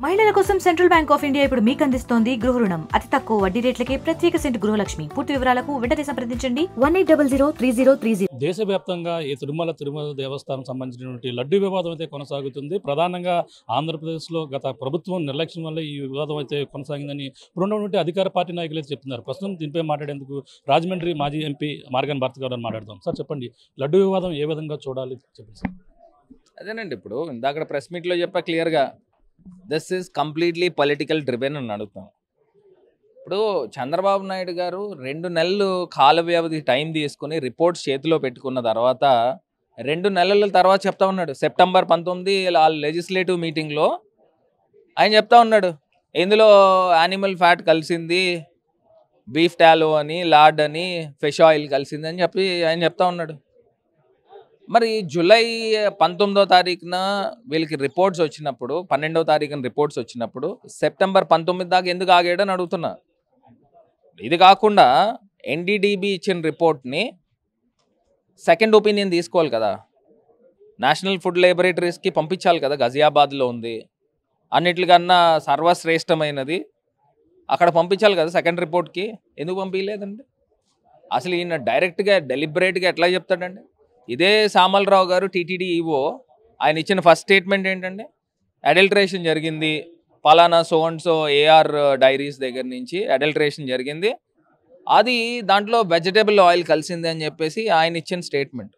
మహిళల కోసం central bank of India ఇప్పుడు మీకు అందిస్తోంది గృహ రుణం అతి తక్కువ వడ్డీ రేట్లకే ప్రత్యేక సెంట్ గృహలక్ష్మి. పూర్తి వివరాలకు వెంటనే సంప్రదించండి 18003030. దేశవ్యాప్తంగా ఈ తిరుమల దేవస్థానం సంబంధించినటువంటి లడ్డు వివాదం అయితే కొనసాగుతుంది. ప్రధానంగా ఆంధ్రప్రదేశ్లో గత ప్రభుత్వం నిర్లక్ష్యం వల్ల ఈ వివాదం అయితే కొనసాగిందని ఇప్పుడున్నటువంటి అధికార పార్టీ నాయకులు అయితే చెప్తున్నారు. ప్రస్తుతం దీనిపై మాట్లాడేందుకు రాజమండ్రి మాజీ ఎంపీ మార్గాన్ భారతి గారు మాట్లాడదాం. సార్ చెప్పండి, లడ్డు వివాదం ఏ విధంగా చూడాలి చెప్పండి సార్. అదేనండి, ఇప్పుడు ఇందాక ప్రెస్ మీట్లో చెప్పా క్లియర్గా, this is completely political driven అని అడుగుతాం. ఇప్పుడు చంద్రబాబు నాయుడు గారు 2 నెలలు కాల వ్యవధి టైం తీసుకుని రిపోర్ట్స్ చేతిలో పెట్టుకున్న తర్వాత 2 నెలల తర్వాత చెప్తా ఉన్నాడు. సెప్టెంబర్ 19 లెజిస్లేటివ్ మీటింగ్లో ఆయన చెప్తా ఉన్నాడు, ఇందులో యానిమల్ ఫ్యాట్ కలిసింది, బీఫ్ టాలో అని, లార్డ్ అని, ఫిష్ ఆయిల్ కలిసింది అని చెప్పి ఆయన చెప్తా ఉన్నాడు. మరి జూలై 19వ తారీఖున వీళ్ళకి రిపోర్ట్స్ వచ్చినప్పుడు, 12వ తారీఖున రిపోర్ట్స్ వచ్చినప్పుడు సెప్టెంబర్ 19 దాకా ఎందుకు ఆగాడని అడుగుతున్నా. ఇది కాకుండా ఎన్డీడీబీ ఇచ్చిన రిపోర్ట్ని సెకండ్ ఒపీనియన్ తీసుకోవాలి కదా, నేషనల్ ఫుడ్ ల్యాబొరేటరీస్కి పంపించాలి కదా, గజియాబాద్లో ఉంది, అన్నిటికన్నా సర్వశ్రేష్టమైనది, అక్కడ పంపించాలి కదా సెకండ్ రిపోర్ట్కి. ఎందుకు పంపించలేదండి? అసలు ఈయన డైరెక్ట్గా డెలిబరేట్గా ఎట్లా చెప్తాడండి? ఇదే సామలరావు గారు టీటీడీ ఈవో, ఆయన ఇచ్చిన ఫస్ట్ స్టేట్మెంట్ ఏంటంటే, అడల్ట్రేషన్ జరిగింది పలానా so and so AR dairies దగ్గర నుంచి అడల్ట్రేషన్ జరిగింది, అది దాంట్లో వెజిటబుల్ ఆయిల్ కలిసింది అని చెప్పేసి ఆయన ఇచ్చిన స్టేట్మెంట్.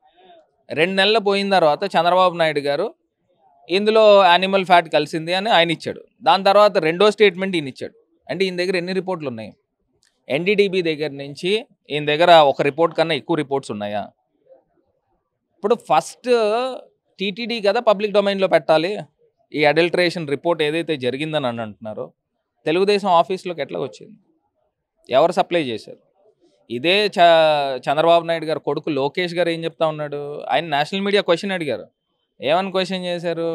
2 నెలలు పోయిన తర్వాత చంద్రబాబు నాయుడు గారు ఇందులో యానిమల్ ఫ్యాట్ కలిసింది అని ఆయన ఇచ్చాడు. దాని తర్వాత రెండో స్టేట్మెంట్ ఈయన ఇచ్చాడు. అంటే ఈయన దగ్గర ఎన్ని రిపోర్ట్లు ఉన్నాయి? ఎన్డీడీబీ దగ్గర నుంచి ఈయన దగ్గర ఒక రిపోర్ట్ కన్నా ఎక్కువ రిపోర్ట్స్ ఉన్నాయా? ఇప్పుడు ఫస్ట్ టీటీడీ కదా పబ్లిక్ డొమైన్లో పెట్టాలి ఈ అడల్ట్రేషన్ రిపోర్ట్ ఏదైతే జరిగిందని అని అంటున్నారో. తెలుగుదేశం ఆఫీస్లోకి ఎట్లా వచ్చింది? ఎవరు సప్లై చేశారు? ఇదే చంద్రబాబు నాయుడు గారు కొడుకు లోకేష్ గారు ఏం చెప్తా ఉన్నాడు? ఆయన నేషనల్ మీడియా క్వశ్చన్ అడిగారు. ఏమని క్వశ్చన్ చేశారు?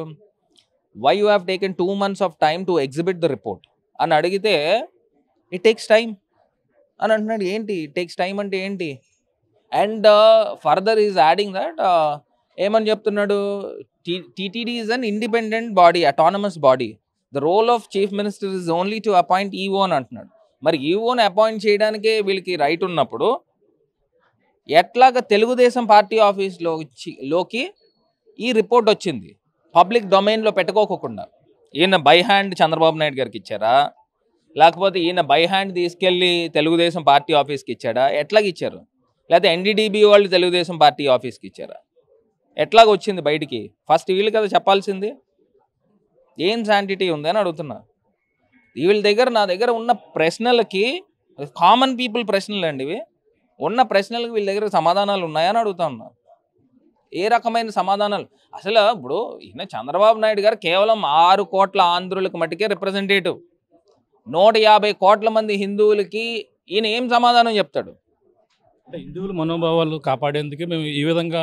Why you have taken 2 months of time to exhibit the report అని అడిగితే, ఇట్ టేక్స్ టైమ్ అని అంటున్నాడు. ఏంటి ఇట్ టేక్స్ టైమ్ అంటే ఏంటి? And further is adding that, ఏమని చెప్తున్నాడు, TTD is an independent body, autonomous body, the role of chief minister is only to appoint EO అని అంటున్నాడు. మరి ఈఓని అపాయింట్ చేయడానికే వీళ్ళకి రైట్ ఉన్నప్పుడు ఎట్లాగా తెలుగుదేశం పార్టీ ఆఫీస్లోకి ఈ రిపోర్ట్ వచ్చింది పబ్లిక్ డొమైన్లో పెట్టుకోకుండా? ఈయన బై హ్యాండ్ చంద్రబాబు నాయుడు గారికి ఇచ్చారా, లేకపోతే ఈయన బై హ్యాండ్ తీసుకెళ్ళి తెలుగుదేశం పార్టీ ఆఫీస్కి ఇచ్చాడా? ఎట్లాగ ఇచ్చారు? లేకపోతే ఎన్డీడీబీ వాళ్ళు తెలుగుదేశం పార్టీ ఆఫీస్కి ఇచ్చారా? ఎట్లాగ వచ్చింది బయటికి? ఫస్ట్ వీళ్ళు కదా చెప్పాల్సింది. ఏం శాంటిటీ ఉంది అని అడుగుతున్నా. వీళ్ళ దగ్గర, నా దగ్గర ఉన్న ప్రశ్నలకి, కామన్ పీపుల్ ప్రశ్నలు అండి ఇవి, ఉన్న ప్రశ్నలకు వీళ్ళ దగ్గర సమాధానాలు ఉన్నాయని అడుగుతా ఉన్నా. ఏ రకమైన సమాధానాలు? అసలు ఇప్పుడు ఈయన చంద్రబాబు నాయుడు గారు కేవలం 6 కోట్ల ఆంధ్రులకు మటుకే రిప్రజెంటేటివ్. 150 కోట్ల మంది హిందువులకి ఈయన ఏం సమాధానం చెప్తాడు? అంటే హిందువుల మనోభావాలు కాపాడేందుకే మేము ఈ విధంగా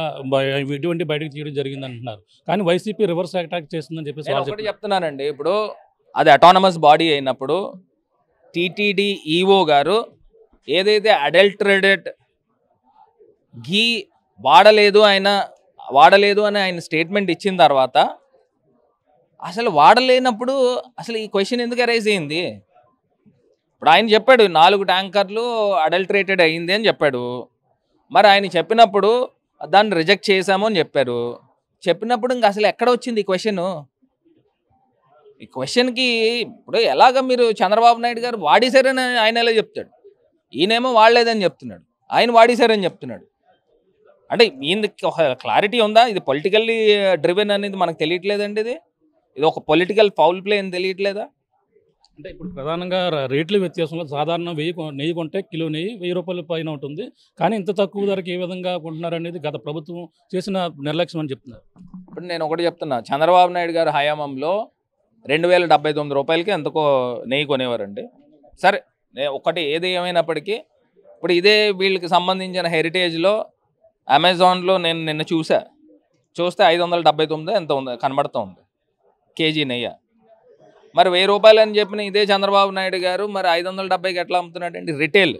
ఇటువంటి బయటకు తీయడం జరిగింది అంటున్నారు. కానీ వైసీపీ రివర్స్ అటాక్ చేస్తుందని చెప్పేసి ఒకటి చెప్తున్నానండి. ఇప్పుడు అది అటానమస్ బాడీ అయినప్పుడు టీటీడీ ఈఓ గారు ఏదైతే అడల్టరేటెడ్ ఘీ వాడలేదు అని ఆయన స్టేట్మెంట్ ఇచ్చిన తర్వాత, అసలు వాడలేనప్పుడు అసలు ఈ క్వశ్చన్ ఎందుకు అరైజ్ అయింది? ఇప్పుడు ఆయన చెప్పాడు 4 ట్యాంకర్లు అడల్టరేటెడ్ అయ్యింది అని చెప్పాడు. మరి ఆయన చెప్పినప్పుడు దాన్ని రిజెక్ట్ చేశాము అని చెప్పారు. చెప్పినప్పుడు ఇంక అసలు ఎక్కడ వచ్చింది ఈ క్వశ్చన్? ఈ క్వశ్చన్కి ఇప్పుడు ఎలాగ మీరు చంద్రబాబు నాయుడు గారు వాడేశారని ఆయన ఎలా చెప్తాడు? ఈయనేమో వాడలేదని చెప్తున్నాడు, ఆయన వాడేశారని చెప్తున్నాడు. అంటే ఈయనకి ఒక క్లారిటీ ఉందా? ఇది పొలిటికల్లీ డ్రివెన్ అనేది మనకు తెలియట్లేదండి. ఇది ఒక పొలిటికల్ ఫౌల్ ప్లే అని తెలియట్లేదా? అంటే ఇప్పుడు ప్రధానంగా రేట్ల వ్యత్యాసంలో సాధారణ నెయ్యి కొంటే కిలో నెయ్యి 1000 రూపాయల పైన ఉంటుంది. కానీ ఇంత తక్కువ ధరకి ఏ విధంగా కొంటున్నారు అనేది గత ప్రభుత్వం చేసిన నిర్లక్ష్యం అని చెప్తున్నారు. ఇప్పుడు నేను ఒకటి చెప్తున్నా, చంద్రబాబు నాయుడు గారు హయాంలో 2079 రూపాయలకి ఎంతకో నెయ్యి కొనేవారండి. సరే, ఒకటి ఏది ఏమైనప్పటికీ ఇప్పుడు ఇదే వీళ్ళకి సంబంధించిన హెరిటేజ్లో అమెజాన్లో నేను నిన్న చూస్తే 579 ఎంత ఉంది కనబడుతూ ఉంది కేజీ నెయ్యి. మరి 1000 రూపాయలు అని చెప్పిన ఇదే చంద్రబాబు నాయుడు గారు మరి 570కి ఎట్లా అమ్ముతున్నాడు అండి? రిటైల్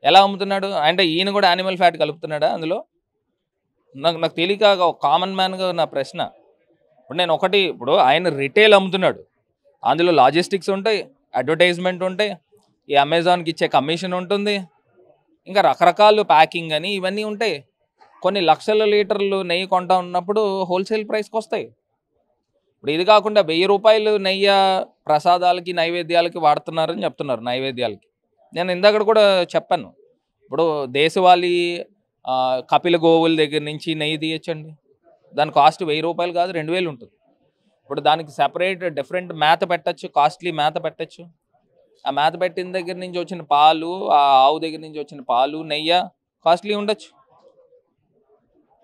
ఎలా అమ్ముతున్నాడు? అంటే ఈయన కూడా యానిమల్ ఫ్యాట్ కలుపుతున్నాడా అందులో? నాకు తెలియక ఒక కామన్ మ్యాన్గా నా ప్రశ్న. ఇప్పుడు నేను ఒకటి, ఇప్పుడు ఆయన రిటైల్ అమ్ముతున్నాడు, అందులో లాజిస్టిక్స్ ఉంటాయి, అడ్వర్టైజ్మెంట్ ఉంటాయి, ఈ అమెజాన్కి ఇచ్చే కమిషన్ ఉంటుంది, ఇంకా రకరకాలు ప్యాకింగ్ అని ఇవన్నీ ఉంటాయి. కొన్ని లక్షల లీటర్లు నెయ్యి కొంటా ఉన్నప్పుడు హోల్సేల్ ప్రైస్కి వస్తాయి. ఇప్పుడు ఇది కాకుండా 1000 రూపాయలు నెయ్యి ప్రసాదాలకి నైవేద్యాలకి వాడుతున్నారని చెప్తున్నారు. నైవేద్యాలకి నేను ఇందాక కూడా చెప్పాను. ఇప్పుడు దేశవాళీ కపిల గోవుల దగ్గర నుంచి నెయ్యి తీయచ్చండి. దాని కాస్ట్ 1000 రూపాయలు కాదు, 2000 ఉంటుంది. ఇప్పుడు దానికి సెపరేట్ డిఫరెంట్ మేత పెట్టచ్చు, కాస్ట్లీ మేత పెట్టచ్చు. ఆ మేత పెట్టిన దగ్గర నుంచి వచ్చిన పాలు, ఆ ఆవు దగ్గర నుంచి వచ్చిన పాలు, నెయ్యి కాస్ట్లీ ఉండొచ్చు.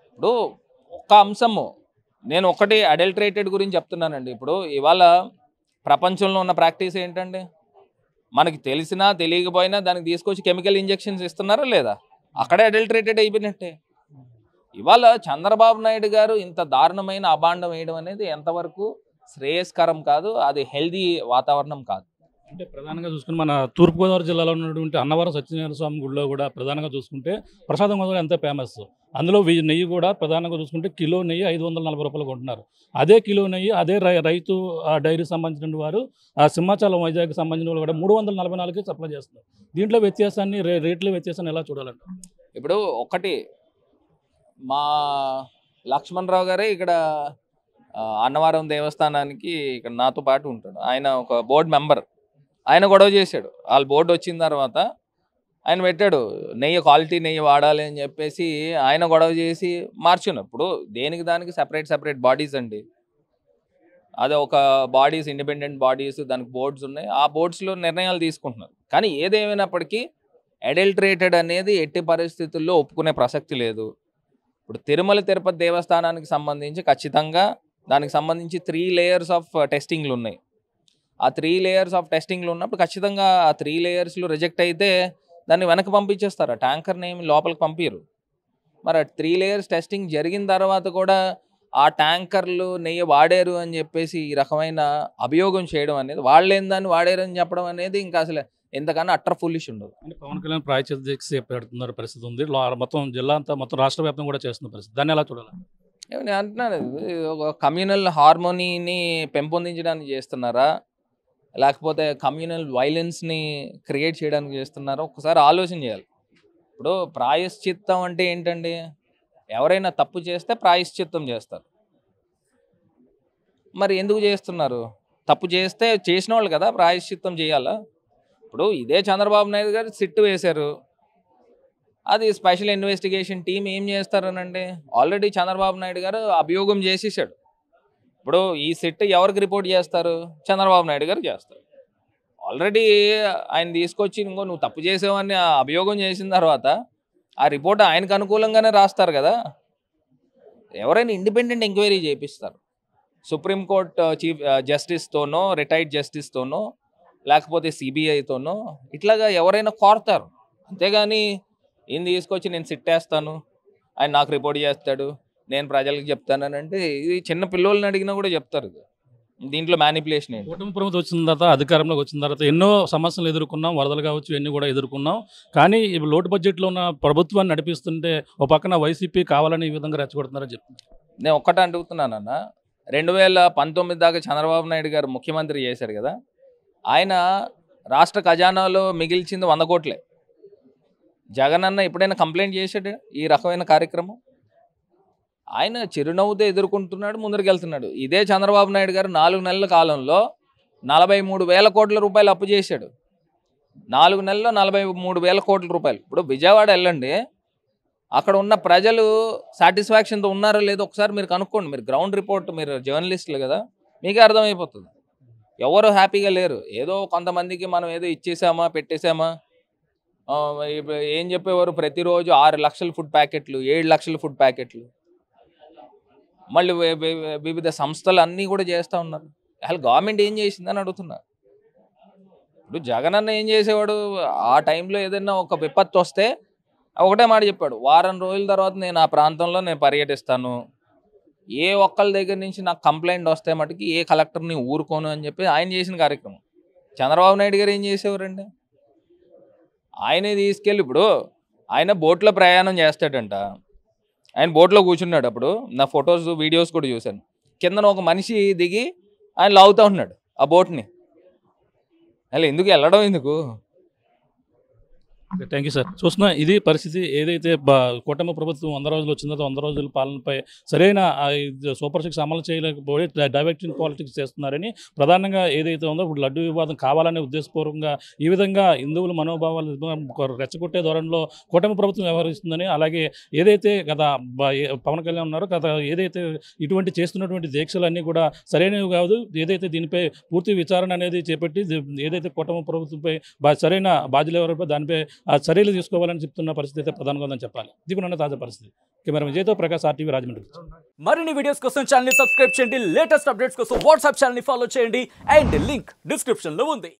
ఇప్పుడు ఒక్క అంశము నేను ఒకటి అడల్టరేటెడ్ గురించి చెప్తున్నానండి. ఇప్పుడు ఇవాళ ప్రపంచంలో ఉన్న ప్రాక్టీస్ ఏంటండి, మనకి తెలిసినా తెలియకపోయినా దానికి తీసుకొచ్చి కెమికల్ ఇంజెక్షన్స్ ఇస్తున్నారా లేదా, అక్కడే అడల్టరేటెడ్ అయిపోయినట్టే. ఇవాళ చంద్రబాబు నాయుడు గారు ఇంత దారుణమైన అభాండం వేయడం అనేది ఎంతవరకు శ్రేయస్కరం కాదు, అది హెల్దీ వాతావరణం కాదు. అంటే ప్రధానంగా చూసుకుని మన తూర్పుగోదావరి జిల్లాలో ఉన్నటువంటి అన్నవరం సత్యనారాయణ స్వామి గుడిలో కూడా ప్రధానంగా చూసుకుంటే ప్రసాదం కూడా ఎంతో ఫేమస్. అందులో నెయ్యి కూడా ప్రధానంగా చూసుకుంటే కిలో నెయ్యి 540 రూపాయలు కొంటున్నారు. అదే కిలో నెయ్యి అదే రైతు డైరీ సంబంధించిన వారు సింహాచలం వైజాగ్ సంబంధించిన వాళ్ళు కూడా 344కి సప్లై చేస్తున్నారు. దీంట్లో వ్యత్యాసాన్ని రేట్ల వ్యత్యాసాన్ని ఎలా చూడాలంటే, ఇప్పుడు ఒకటి మా లక్ష్మణరావు గారే ఇక్కడ అన్నవరం దేవస్థానానికి ఇక్కడ నాతో పాటు ఉంటాడు. ఆయన ఒక బోర్డు మెంబర్. ఆయన గొడవ చేశాడు. వాళ్ళ బోర్డు వచ్చిన తర్వాత ఆయన పెట్టాడు నెయ్యి క్వాలిటీ నెయ్యి వాడాలి అని చెప్పేసి ఆయన గొడవ చేసి మార్చున్నారు. ఇప్పుడు దేనికి దానికి సెపరేట్ బాడీస్ అండి. అదే ఒక బాడీస్, ఇండిపెండెంట్ బాడీస్, దానికి బోర్డ్స్ ఉన్నాయి. ఆ బోర్డ్స్లో నిర్ణయాలు తీసుకుంటున్నారు. కానీ ఏదేమైనప్పటికీ అడల్టరేటెడ్ అనేది ఎట్టి పరిస్థితుల్లో ఒప్పుకునే ప్రసక్తి లేదు. ఇప్పుడు తిరుమల తిరుపతి దేవస్థానానికి సంబంధించి ఖచ్చితంగా దానికి సంబంధించి 3 లేయర్స్ ఆఫ్ టెస్టింగ్లు ఉన్నాయి. ఆ 3 లేయర్స్ ఆఫ్ టెస్టింగ్లు ఉన్నప్పుడు ఖచ్చితంగా ఆ 3 లేయర్స్లో రిజెక్ట్ అయితే దాన్ని వెనక్కి పంపించేస్తారు. ఆ ట్యాంకర్ని ఏమి లోపలికి పంపించరు. మరి ఆ 3 లేయర్స్ టెస్టింగ్ జరిగిన తర్వాత కూడా ఆ ట్యాంకర్లు నెయ్యి వాడారు అని చెప్పేసి ఈ రకమైన అభియోగం చేయడం అనేది, వాళ్ళేం దాన్ని వాడారు అని చెప్పడం అనేది ఇంకా అసలు ఎంతకన్నా అట్టర్ ఫుల్లిష్ ఉండదు. అంటే పవన్ కళ్యాణ్ ప్రాయశ్చిత్త దీక్ష పెడుతున్నారు పరిస్థితి ఉంది. మొత్తం జిల్లా అంతా మొత్తం రాష్ట్ర వ్యాప్తం కూడా చేస్తున్న పరిస్థితి, దాన్ని ఎలా చూడాలి? నేను అంటున్నాను, ఒక కమ్యూనల్ హార్మోనీని పెంపొందించడానికి చేస్తున్నారా, లేకపోతే కమ్యూనల్ వైలెన్స్ని క్రియేట్ చేయడానికి చేస్తున్నారా, ఒకసారి ఆలోచన చేయాలి. ఇప్పుడు ప్రాయశ్చిత్తం అంటే ఏంటండి, ఎవరైనా తప్పు చేస్తే ప్రాయశ్చిత్తం చేస్తారు. మరి ఎందుకు చేస్తున్నారు? తప్పు చేస్తే చేసిన వాళ్ళు కదా ప్రాయశ్చిత్తం చేయాలా. ఇప్పుడు ఇదే చంద్రబాబు నాయుడు గారు సిట్ వేశారు. అది స్పెషల్ ఇన్వెస్టిగేషన్ టీం ఏం చేస్తారనండి, ఆల్రెడీ చంద్రబాబు నాయుడు గారు అభియోగం చేసేసాడు. ఇప్పుడు ఈ సిట్ ఎవరికి రిపోర్ట్ చేస్తారు? చంద్రబాబు నాయుడు గారు చేస్తారు. ఆల్రెడీ ఆయన తీసుకొచ్చి ఇంకో నువ్వు తప్పు చేసావని అభియోగం చేసిన తర్వాత ఆ రిపోర్ట్ ఆయనకు అనుకూలంగానే రాస్తారు కదా. ఎవరైనా ఇండిపెండెంట్ ఎంక్వైరీ చేపిస్తారు. సుప్రీంకోర్టు చీఫ్ జస్టిస్తోనో, రిటైర్డ్ జస్టిస్తోనో, లేకపోతే సిబిఐతోనో ఇట్లాగా ఎవరైనా కోరతారు. అంతేగాని ఈయన తీసుకొచ్చి నేను సిట్టేస్తాను, ఆయన నాకు రిపోర్ట్ చేస్తాడు, నేను ప్రజలకు చెప్తానని అంటే ఇది చిన్న పిల్లల్ని అడిగినా కూడా చెప్తారు. దీంట్లో మ్యానిపులేషన్ ఏంటి? కూటమి ప్రభుత్వం వచ్చిన తర్వాత, అధికారంలోకి వచ్చిన తర్వాత ఎన్నో సమస్యలు ఎదుర్కొన్నాం, వరదలు కావచ్చు ఇవన్నీ కూడా ఎదుర్కొన్నాం. కానీ ఇప్పుడు లోటు బడ్జెట్లో ఉన్న ప్రభుత్వాన్ని నడిపిస్తుంటే ఒక పక్కన వైసీపీ కావాలని ఈ విధంగా రెచ్చగొడుతున్నారని చెప్తున్నారు. నేను ఒక్కటే అడుగుతున్నానన్న, 2019 దాకా చంద్రబాబు నాయుడు గారు ముఖ్యమంత్రి చేశారు కదా, ఆయన రాష్ట్ర ఖజానాలో మిగిల్చింది 100 కోట్లే. జగన్ అన్న ఎప్పుడైనా కంప్లైంట్ చేశాడు ఈ రకమైన కార్యక్రమం? ఆయన చిరునవ్వుతో ఎదుర్కొంటున్నాడు, ముందరికెళ్తున్నాడు. ఇదే చంద్రబాబు నాయుడు గారు 4 నెలల కాలంలో 43,000 కోట్ల రూపాయలు అప్పు చేశాడు. 4 నెలల్లో 43,000 కోట్ల రూపాయలు. ఇప్పుడు విజయవాడ వెళ్ళండి, అక్కడ ఉన్న ప్రజలు సాటిస్ఫాక్షన్తో ఉన్నారో లేదో ఒకసారి మీరు కనుక్కోండి. మీరు గ్రౌండ్ రిపోర్ట్, మీరు జర్నలిస్టులు కదా, మీకే అర్థమైపోతుంది. ఎవరు హ్యాపీగా లేరు. ఏదో కొంతమందికి మనం ఏదో ఇచ్చేసామా, పెట్టేసామా. ఏం చెప్పేవారు, ప్రతిరోజు 6 లక్షల ఫుడ్ ప్యాకెట్లు, 7 లక్షల ఫుడ్ ప్యాకెట్లు, మళ్ళీ వివిధ సంస్థలు అన్నీ కూడా చేస్తూ ఉన్నారు. అసలు గవర్నమెంట్ ఏం చేసిందని అడుగుతున్నా. ఇప్పుడు జగన్ అన్న ఏం చేసేవాడు, ఆ టైంలో ఏదైనా ఒక విపత్తు వస్తే ఒకటే మాట చెప్పాడు, వారం రోజుల తర్వాత నేను ఆ ప్రాంతంలో నేను పర్యటిస్తాను, ఏ ఒక్కళ్ళ దగ్గర నుంచి నాకు కంప్లైంట్ వస్తే మటుకి ఏ కలెక్టర్ని ఊరుకోను అని చెప్పి ఆయన చేసిన కార్యక్రమం. చంద్రబాబు నాయుడు గారు ఏం చేసేవారండి, ఆయనే తీసుకెళ్ళి, ఇప్పుడు ఆయన బోట్లో ప్రయాణం చేస్తాడంట, ఆయన బోట్లో కూర్చున్నాడు. అప్పుడు నా ఫొటోస్ వీడియోస్ కూడా చూశాను. కిందన ఒక మనిషి దిగి ఆయన లాగుతూ ఉన్నాడు. ఆ బోట్ని. అలా ఎందుకు వెళ్ళడం ఎందుకు? Thank you sir. చూస్తున్నా ఇది పరిస్థితి. ఏదైతే కూటమి ప్రభుత్వం 100 రోజులు వచ్చిన తర్వాత 100 రోజుల పాలనపై సరైన సూపర్ సిక్స్ అమలు చేయలేకపోయి డైవర్టింగ్ పాలిటిక్స్ చేస్తున్నారని ప్రధానంగా ఏదైతే ఉందో ఇప్పుడు లడ్డు వివాదం కావాలనే ఉద్దేశపూర్వకంగా ఈ విధంగా హిందువుల మనోభావాలు రెచ్చగొట్టే ధోరణిలో కూటమి ప్రభుత్వం వ్యవహరిస్తుందని, అలాగే ఏదైతే గత పవన్ కళ్యాణ్ ఉన్నారో గత ఏదైతే ఇటువంటి చేస్తున్నటువంటి దీక్షలన్నీ కూడా సరైనవి కాదు, ఏదైతే దీనిపై పూర్తి విచారణ అనేది చేపట్టి ఏదైతే కూటమి ప్రభుత్వంపై సరైన బాధ్యులు ఎవరిపై దానిపై చర్యలు తీసుకోవాలని చెప్తున్న పరిస్థితి అయితే ప్రధానంగా ఉందని చెప్పాలి. ఇది కూడా తాజా పరిస్థితి. కెమెరా విజయ్తో ప్రకాష్, RTV రాజమండ్రి. మరిన్ని వీడియోస్ కోసం ఛానల్ ని సబ్స్క్రైబ్ చేయండి. లేటెస్ట్ అప్డేట్స్ కోసం వాట్సాప్ ఛానల్ ని ఫాలో చేయండి. అండ్ లింక్ డిస్క్రిప్షన్ లో ఉంది.